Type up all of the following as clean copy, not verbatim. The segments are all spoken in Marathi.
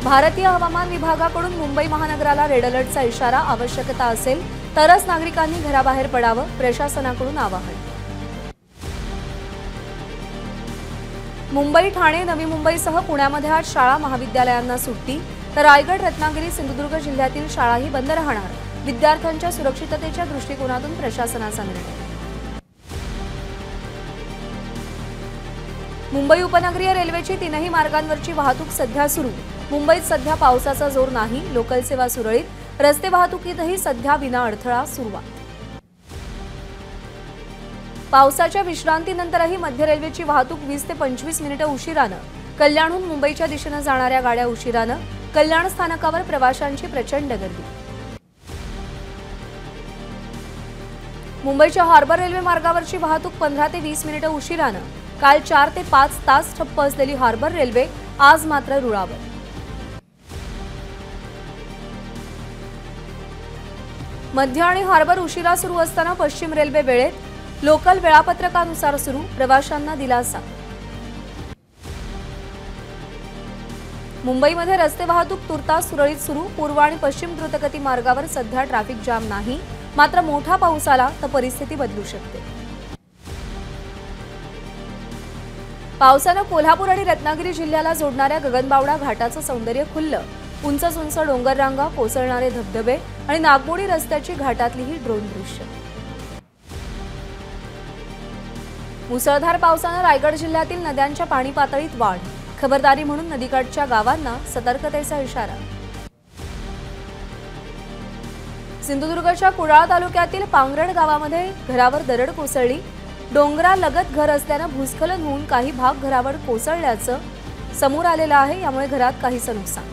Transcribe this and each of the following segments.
भारतीय हवामान विभागाकडून मुंबई महानगराला रेड अलर्टचा इशारा, आवश्यकता असेल तरच नागरिकांनी घराबाहेर पडावं, प्रशासनाकडून आवाहन। मुंबई, ठाणे, नवी मुंबईसह पुण्यामध्ये आज शाळा महाविद्यालयांना सुट्टी, तर रायगड, रत्नागिरी, सिंधुदुर्ग जिल्ह्यातील शाळाही बंद राहणार। विद्यार्थ्यांच्या सुरक्षिततेच्या दृष्टिकोनातून प्रशासनाचा निर्णय। मुंबई उपनगरीय रेल्वेची तीनही मार्गांवरची वाहतूक सध्या सुरू। मुंबईत सध्या पावसाचा जोर नाही, लोकल सेवा सुरळीत, रस्ते वाहतुकीतही सध्या विना अडथळा सुरुवात। पावसाच्या विश्रांतीनंतरही मध्य रेल्वेची वाहतूक 20 ते 25 मिनिटे उशिरानं। कल्याणहून मुंबईच्या दिशेनं जाणाऱ्या गाड्या उशिरानं। कल्याण स्थानकावर प्रवाशांची प्रचंड गर्दी। मुंबईच्या हार्बर रेल्वे मार्गावरची वाहतूक 15 ते 20 मिनिटे उशिरानं। काल 4 ते 5 तास ठप्प असलेली हार्बर रेल्वे आज मात्र रुळावर। मध्य आणि हार्बर उशिरा सुरू असताना पश्चिम रेल्वे वेळेत, लोकल वेळापत्रकानुसार सुरू, प्रवाशांना दिलासा। मुंबईमध्ये रस्ते वाहतूक तुर्तास सुरळीत सुरू। पूर्व आणि पश्चिम द्रुतगती मार्गावर सध्या ट्रॅफिक जाम नाही, मात्र मोठा पाऊस आला तर परिस्थिती बदलू शकते। पावसानं कोल्हापूर आणि रत्नागिरी जिल्ह्याला जोडणाऱ्या गगनबावडा घाटाचं सौंदर्य खुललं। उंच उंच डोंगर रांगा, कोसळणारे धबधबे आणि नागमोडी रस्त्याची घाटातली ही ड्रोन दृश्य। मुसळधार पावसानं रायगड जिल्ह्यातील नद्यांच्या पाणी पातळीत वाढ, खबरदारी म्हणून नदीकाठच्या गावांना सतर्कतेचा इशारा। सिंधुदुर्गच्या कुडाळ तालुक्यातील पांगरड गावामध्ये घरावर दरड कोसळली। डोंगरालगत घर असल्यानं भूस्खलन होऊन काही भाग घरावर कोसळल्याचं समोर आलेलं आहे, यामुळे घरात काहीसं नुकसान।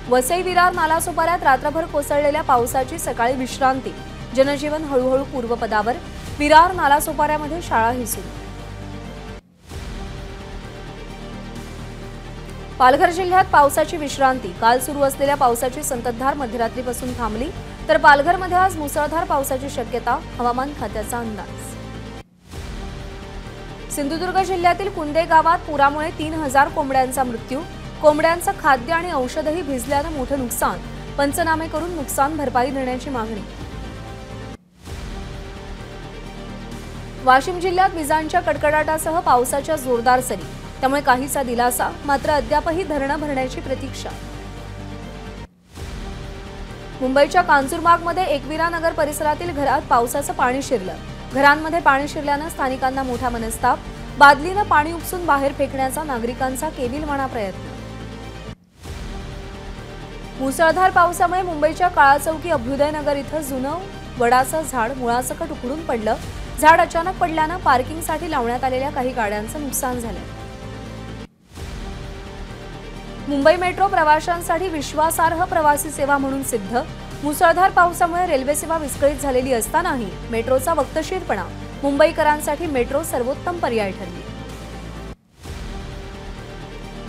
वसई विरार नालासोपाऱ्यात रात्रभर कोसळलेल्या पावसाची सकाळी विश्रांती, जनजीवन हळूहळू पूर्वपदावर। विरार नालासोपाऱ्यामध्ये शाळाही सुरू। पालघर जिल्ह्यात पावसाची विश्रांती, काल सुरू असलेल्या पावसाची संततधार मध्यरात्रीपासून थांबली, तर पालघरमध्ये आज मुसळधार पावसाची शक्यता, हवामान खात्याचा अंदाज। सिंधुदुर्ग जिल्ह्यातील कुंदे गावात पुरामुळे 3000 कोंबड्यांचा मृत्यू, कोंबड्यांचं खाद्य आणि औषधही भिजल्यानं मोठं नुकसान, पंचनामे करून नुकसान भरपाई देण्याची मागणी। वाशिम जिल्ह्यात विजांच्या कडकडाटासह पावसाच्या जोरदार सरी, त्यामुळे काहीसा दिलासा, मात्र अद्यापही धरणं भरण्याची प्रतीक्षा। मुंबईच्या कांजूरमार्गमध्ये एकविरा नगर परिसरातील घरात पावसाचं पाणी शिरलं। घरांमध्ये पाणी शिरल्यानं स्थानिकांना मोठा मनस्ताप, बादलीनं पाणी उपसून बाहेर फेकण्याचा नागरिकांचा केविलवाणा प्रयत्न। मुसळधार पावसामुळे मुंबईच्या काळाचौकी अभ्युदय नगर इथं जुनं वडाचं झाड मुळासकट उखडून पडलं। झाड अचानक पडल्यानं पार्किंगसाठी लावण्यात आलेल्या काही गाड्यांचं नुकसान झालं। मुंबई मेट्रो प्रवाशांसाठी विश्वासार्ह प्रवासी सेवा म्हणून सिद्ध। मुसळधार पावसामुळे रेल्वे सेवा विस्कळीत झालेली असतानाही मेट्रोचा वक्तशीरपणा, मुंबईकरांसाठी मेट्रो सर्वोत्तम पर्याय ठरली।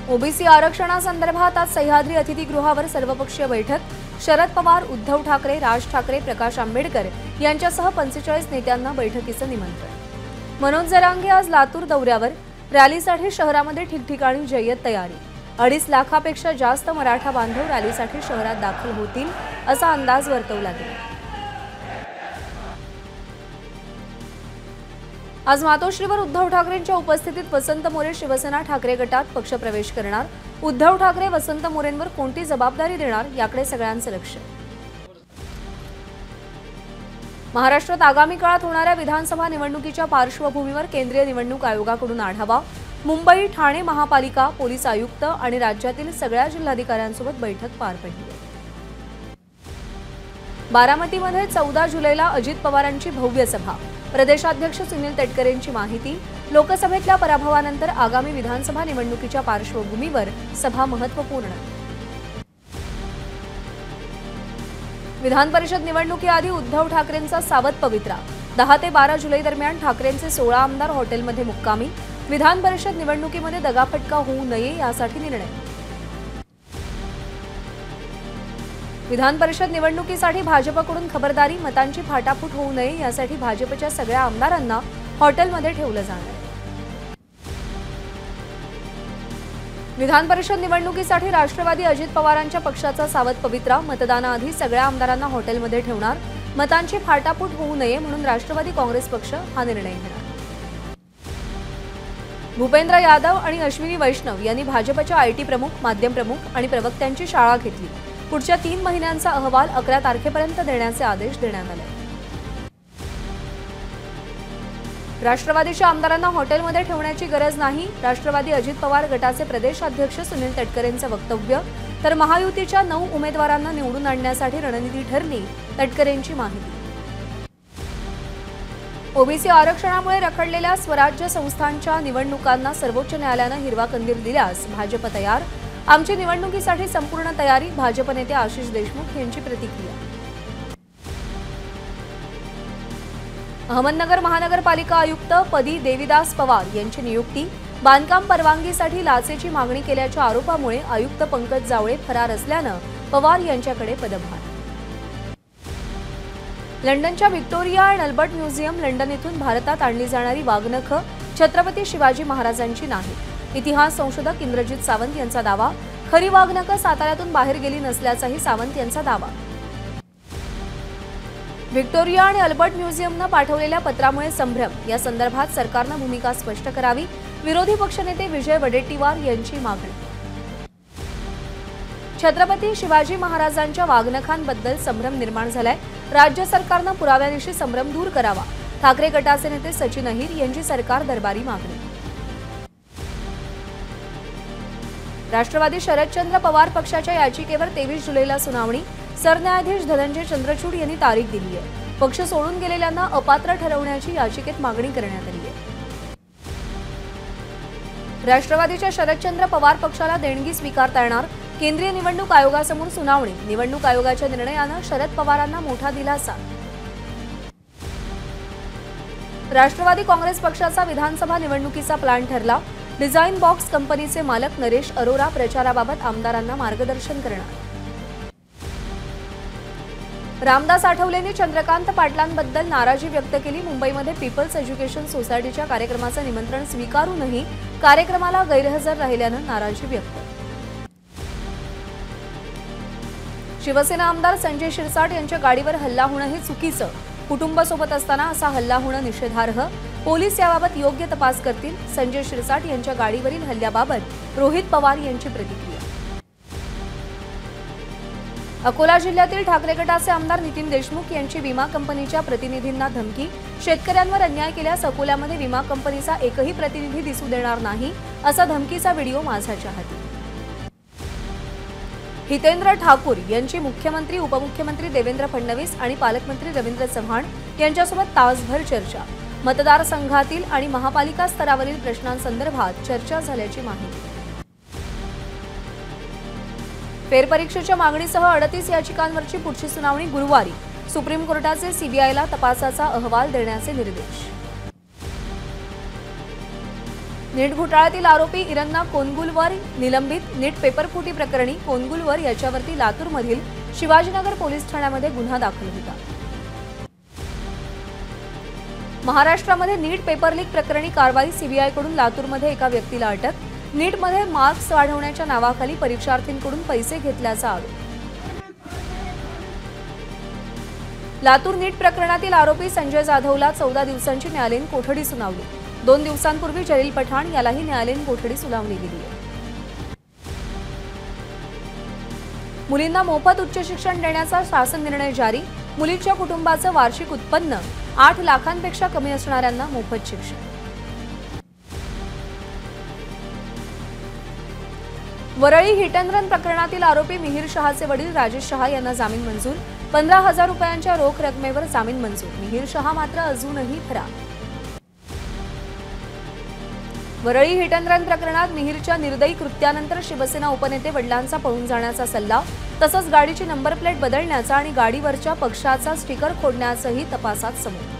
ओबीसी आरक्षणासंदर्भात आज सह्याद्री अतिथीगृहावर सर्वपक्षीय बैठक। शरद पवार, उद्धव ठाकरे, राज ठाकरे, प्रकाश आंबेडकर यांच्यासह 45 नेत्यांना बैठकीचं निमंत्रण। मनोज जरांगे आज लातूर दौऱ्यावर, रॅलीसाठी शहरामध्ये ठिकठिकाणी जय्यत तयारी। 2.5 लाखापेक्षा जास्त मराठा बांधव रॅलीसाठी शहरात दाखल होतील असा अंदाज वर्तवला गेला। आज मातोश्रीवर उद्धव ठाकरेंच्या उपस्थितीत वसंत मोरे शिवसेना ठाकरे गटात पक्षप्रवेश करणार। उद्धव ठाकरे वसंत मोरेंवर कोणती जबाबदारी देणार याकडे सगळ्यांचं लक्ष। महाराष्ट्रात आगामी काळात होणाऱ्या विधानसभा निवडणुकीच्या पार्श्वभूमीवर केंद्रीय निवडणूक आयोगाकडून आढावा। मुंबई, ठाणे महापालिका, पोलीस आयुक्त आणि राज्यातील सगळ्या जिल्हाधिकाऱ्यांसोबत बैठक पार पडली। बारामतीमध्ये 14 जुलैला अजित पवारांची भव्य सभा, प्रदेशाध्यक्ष सुनील तटकरेंची माहिती। लोकसभेतल्या पराभवानंतर आगामी विधानसभा निवडणुकीच्या पार्श्वभूमीवर सभा महत्त्वपूर्ण। विधान परिषद निवडणुकीआधी उद्धव ठाकरेंचा सावध पवित्रा। 10 ते 12 जुलै दरम्यान ठाकरेंचे 16 आमदार हॉटेलमध्ये मुक्कामी। विधान परिषद निवडणुकीमध्ये दगाफटका होऊ नये यासाठी निर्णय। विधान परिषद निवडणुकीसाठी भाजपकडून खबरदारी, मतांची फाटाफूट होऊ नये यासाठी भाजपच्या सगळ्या आमदारांना हॉटेलमध्ये ठेवलं जाणार आहे। विधान परिषद निवडणुकीसाठी राष्ट्रवादी अजित पवारांच्या पक्षाचा सावध पवित्रा. मतदानाआधी सगळ्या आमदारांना हॉटेलमध्ये ठेवणार. मतांची फाटाफूट होऊ नये म्हणून राष्ट्रवादी काँग्रेस पक्ष हा निर्णय घेणार. भूपेंद्र यादव आणि अश्विनी वैष्णव यांनी भाजपच्या आयटी प्रमुख, माध्यम प्रमुख आणि प्रवक्त्यांची शाळा घेतली. पुढच्या 3 महिन्यांचा अहवाल 11 तारखेपर्यंत देण्याचे आदेश देण्यात आले. राष्ट्रवादीच्या आमदारांना हॉटेलमध्ये ठेवण्याची गरज नाही. राष्ट्रवादी अजित पवार गटाचे प्रदेशाध्यक्ष सुनील तटकरेंचं वक्तव्य. तर महायुतीच्या 9 उमेदवारांना निवडून आणण्यासाठी रणनीती ठरली, तटकरेंची माहिती. ओबीसी आरक्षणामुळे रखडलेल्या स्वराज्य संस्थांच्या निवडणुकांना सर्वोच्च न्यायालयानं हिरवा कंदील दिल्यास भाजप तयार. आमची निवडणुकीसाठी संपूर्ण तयारी. भाजप नेते आशिष देशमुख यांची प्रतिक्रिया. अहमदनगर महानगरपालिका आयुक्त पदी देविदास पवार यांची नियुक्ती. बांधकाम परवानगीसाठी लाचेची मागणी केल्याच्या आरोपामुळे आयुक्त पंकज जावळे फरार असल्यानं पवार यांच्याकडे पदभार. लंडनच्या व्हिक्टोरिया आणि अल्बर्ट म्युझियम लंडन येथून भारतात आणली जाणारी वाघनखं छत्रपती शिवाजी महाराजांची नाहीत. इतिहास संशोधक इंद्रजित सावंत यांचा दावा. खरी वाघनखं साताऱ्यातून बाहेर गेली नसल्याचाही सावंत यांचा दावा. व्हिक्टोरिया आणि अल्बर्ट म्युझियमनं पाठवलेल्या पत्रामुळे संभ्रम. या संदर्भात सरकारनं भूमिका स्पष्ट करावी. विरोधी पक्षनेते विजय वडेट्टीवार यांची मागणी. छत्रपती शिवाजी महाराजांच्या वाघनखांबद्दल संभ्रम निर्माण झालाय. राज्य सरकारनं पुराव्यानिशी संभ्रम दूर करावा. ठाकरे गटाचे नेते सचिन अहिर यांची सरकार दरबारी मागणी. राष्ट्रवादी शरदचंद्र पवार पक्षाच्या याचिकेवर 23 जुलैला सुनावणी. सरन्यायाधीश धनंजय चंद्रचूड यांनी तारीख दिली आहे. पक्ष सोडून गेलेल्यांना अपात्र ठरवण्याची याचिकेत मागणी करण्यात आली आहे. राष्ट्रवादीच्या शरदचंद्र पवार पक्षाला देणगी स्वीकारता येणार. केंद्रीय निवडणूक आयोगासमोर सुनावणी. निवडणूक आयोगाच्या निर्णयानं शरद पवारांना मोठा दिलासा. राष्ट्रवादी काँग्रेस पक्षाचा विधानसभा निवडणुकीचा प्लॅन ठरला. डिझाइन बॉक्स कंपनीचे मालक नरेश अरोरा प्रचाराबाबत आमदारांना मार्गदर्शन करणार. रामदास आठवलेंनी चंद्रकांत पाटलांबद्दल नाराजी व्यक्त केली. मुंबईमध्ये पीपल्स एज्युकेशन सोसायटीच्या कार्यक्रमाचं निमंत्रण स्वीकारूनही कार्यक्रमाला गैरहजर राहिल्यानं नाराजी व्यक्त. शिवसेना आमदार संजय शिरसाट यांच्या गाडीवर हल्ला होणं हे चुकीचं. कुटुंबासोबत असताना असा हल्ला होणं निषेधार्ह. पोलीस याबाबत योग्य तपास करतील. संजय शिरसाट यांच्या गाडीवरील हल्ल्याबाबत रोहित पवार यांची प्रतिक्रिया. अकोला जिल्ह्यातील ठाकरे गटाचे आमदार नितीन देशमुख यांची विमा कंपनीच्या प्रतिनिधींना धमकी. शेतकऱ्यांवर अन्याय केल्यास अकोल्यामध्ये विमा कंपनीचा एकही प्रतिनिधी दिसू देणार नाही, असा धमकीचा व्हिडिओ माझ्याच्या हाती. हितेंद्र ठाकूर यांची मुख्यमंत्री, उपमुख्यमंत्री देवेंद्र फडणवीस आणि पालकमंत्री रवींद्र चव्हाण यांच्यासोबत तासभर चर्चा. मतदारसंघातील आणि महापालिका स्तरावरील प्रश्नांसंदर्भात चर्चा झाल्याची माहिती. फेरपरीक्षेच्या मागणीसह 38 याचिकांवरची पुढची सुनावणी गुरुवारी. सुप्रीम कोर्टाचे सीबीआयला तपासाचा अहवाल देण्याचे निर्देश. नीट घोटाळ्यातील आरोपी इरन्ना कोनगुलवर निलंबित. नीट पेपरफुटी प्रकरणी कोनगुलवर याच्यावरती लातूरमधील शिवाजीनगर पोलीस ठाण्यामध्ये गुन्हा दाखल होता. महाराष्ट्रामध्ये नीट पेपर लीक प्रकरणी कारवाई. सीबीआयकडून लातूरमध्ये एका व्यक्तीला अटक. नीटमध्ये मार्क्स वाढवण्याच्या नावाखाली परीक्षार्थींकडून पैसे घेतल्याचा आरोप. लातूर नीट प्रकरणातील आरोपी संजय जाधवला 14 दिवसांची न्यायालयीन कोठडी सुनावली. 2 दिवसांपूर्वी जलील पठाण यालाही न्यायालयीन कोठडी सुनावली गेली आहे. मुलींना मोफत उच्च शिक्षण देण्याचा शासन निर्णय जारी. मुलीच्या कुटुंबाचं वार्षिक उत्पन्न 8 लाखांपेक्षा कमी असणाऱ्यांना मोफत शिक्षण. वरळी हिट अँड रन प्रकरणातील आरोपी मिहीर शहाचे वडील राजेश शहा यांना जामीन मंजूर. 15,000 रुपयांच्या रोख रकमेवर जामीन मंजूर. मिहीर शहा मात्र अजूनही फरार. वरळी हिट अँड रन प्रकरणात मिहीरच्या निर्दयी कृत्यानंतर शिवसेना उपनेते वडिलांचा पळून जाण्याचा सल्ला, तसंच गाडीची नंबर प्लेट बदलण्याचा आणि गाडीवरच्या पक्षाचा स्टिकर खोडण्याचंही तपासात समोर.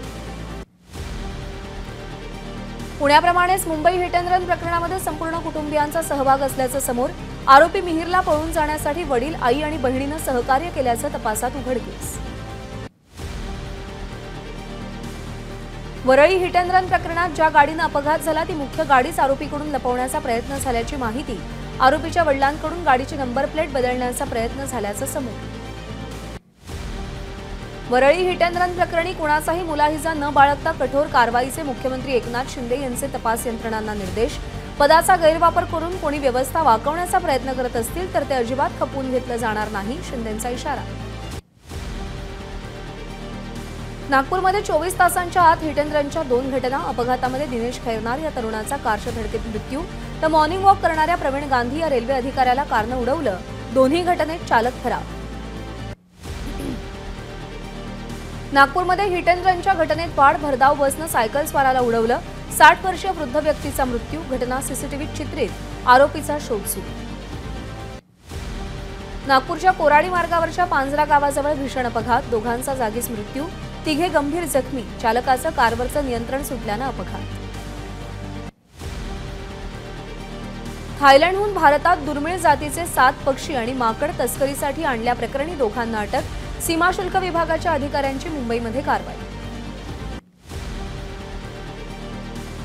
पुण्याप्रमाणेच मुंबई हिट अँड रन प्रकरणामध्ये संपूर्ण कुटुंबियांचा सहभाग असल्याचं समोर. आरोपी मिहीरला पळून जाण्यासाठी वडील, आई आणि बहिणीनं सहकार्य केल्याचं तपासात उघडकीस. वरळी हिट अँड रन प्रकरणात ज्या गाडीनं अपघात झाला ती मुख्य गाडीच आरोपीकडून लपवण्याचा प्रयत्न झाल्याची माहिती आरोपीच्या वडिलांकडून गाडीची नंबर प्लेट बदलण्याचा प्रयत्न झाल्याचं समोर. वरळी हिट अँड रन प्रकरणी कुणाचाही मुलाहिजा न बाळगता कठोर कारवाईचे मुख्यमंत्री एकनाथ शिंदे यांचे तपास यंत्रणांना निर्देश. पदाचा गैरवापर करून कोणी व्यवस्था वाकवण्याचा प्रयत्न करत असतील तर ते अजिबात खपवून घेतलं जाणार नाही, शिंदेंचा इशारा. नागपूरमध्ये 24 तासांच्या आत हिट अँड रनच्या 2 घटना. अपघातामध्ये दिनेश खैरनार या तरुणाचा कारच्या धडकेत मृत्यू, तर मॉर्निंग वॉक करणाऱ्या प्रवीण गांधी या रेल्वे अधिकाऱ्याला कारनं उडवलं. दोन्ही घटनेत चालक फरार. नागपूरमध्ये हिट अँड रनच्या घटनेत वाढ. भरधाव बसनं सायकल स्वाराला उडवलं. 60 वर्षीय वृद्ध व्यक्तीचा मृत्यू. घटना सीसीटीव्हीत चित्रित. आरोपीचा शोध सुरू. नागपूरच्या कोराडी मार्गावरच्या पांजरा गावाजवळ भीषण अपघात. दोघांचा जागीच मृत्यू, तिघे गंभीर जखमी. चालकाचं कारवरचं नियंत्रण सुटल्यानं अपघात. थायलंडहून भारतात दुर्मिळ जातीचे 7 पक्षी आणि माकड तस्करीसाठी आणल्याप्रकरणी दोघांना अटक. सीमा शुल्क विभागाच्या अधिकाऱ्यांची मुंबईमध्ये कारवाई.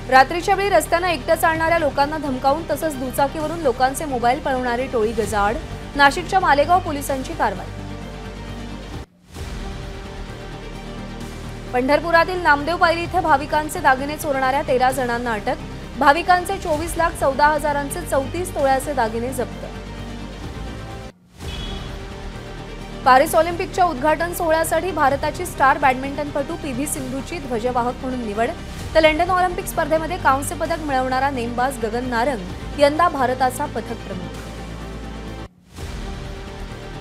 रात्रीच्या वेळी रस्त्यानं एकटं चालणाऱ्या लोकांना धमकावून तसंच दुचाकीवरून लोकांचे मोबाईल पळवणारी टोळी गजाआड. नाशिकच्या मालेगाव पोलिसांची कारवाई. पंढरपुरातील नामदेव पायरी इथे भाविकांचे दागिने चोरणाऱ्या 13 जणांना अटक. भाविकांचे 24,14,000चे 34 तोळ्याचे दागिने जप्त. पॅरिस ऑलिम्पिकच्या उद्घाटन सोहळ्यासाठी भारताची स्टार बॅडमिंटनपटू पी.व्ही. सिंधूची ध्वजवाहक म्हणून निवड. तर लंडन ऑलिम्पिक स्पर्धेमध्ये कांस्य पदक मिळवणारा नेमबाज गगन नारंग यंदा भारताचा पथक प्रमुख.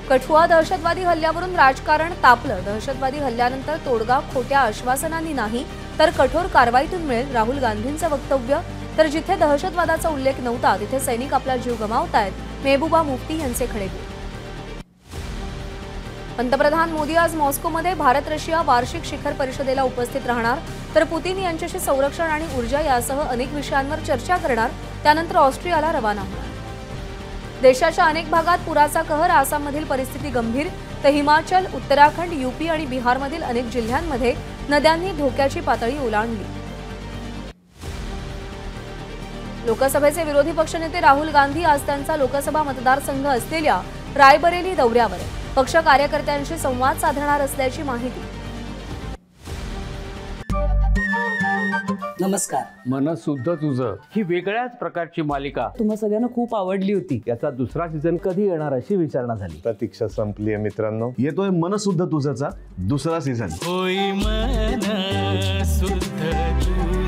कठुआ दहशतवादी हल्ल्यावरून राजकारण तापलं. दहशतवादी हल्ल्यानंतर तोडगा खोट्या आश्वासनांनी नाही तर कठोर कारवाईतून मिळेल, राहुल गांधींचं वक्तव्य. तर जिथे दहशतवादाचा उल्लेख नव्हता तिथे सैनिक आपला जीव गमावतायत, मेहबूबा मुफ्ती यांचे खडेबोल. पंतप्रधान मोदी आज मॉस्कोमध्ये भारत रशिया वार्षिक शिखर परिषदेला उपस्थित राहणार. तर पुतीन यांच्याशी संरक्षण आणि ऊर्जा यासह अनेक विषयांवर चर्चा करणार. त्यानंतर ऑस्ट्रियाला रवाना होणार. देशाच्या अनेक भागात पुराचा कहर. आसाममधील परिस्थिती गंभीर. तर हिमाचल, उत्तराखंड, यूपी आणि बिहारमधील अनेक जिल्ह्यांमध्ये नद्यांनी धोक्याची पातळी ओलांडली. लोकसभेचे विरोधी पक्षनेते राहुल गांधी आज त्यांचा लोकसभा मतदारसंघ असलेल्या रायबरेली दौऱ्यावर. पक्ष कार्यकर्त्यांशी संवाद साधणार असल्याची माहिती. नमस्कार. मन शुद्ध तुझं ही वेगळ्याच प्रकारची मालिका तुम्हा सगळ्यांना खूप आवडली होती. याचा दुसरा सीझन कधी येणार अशी विचारणा झाली. प्रतीक्षा संपली आहे मित्रांनो. येतोय मन शुद्ध तुझाचा दुसरा सीझन. होई मन शुद्ध तुझं.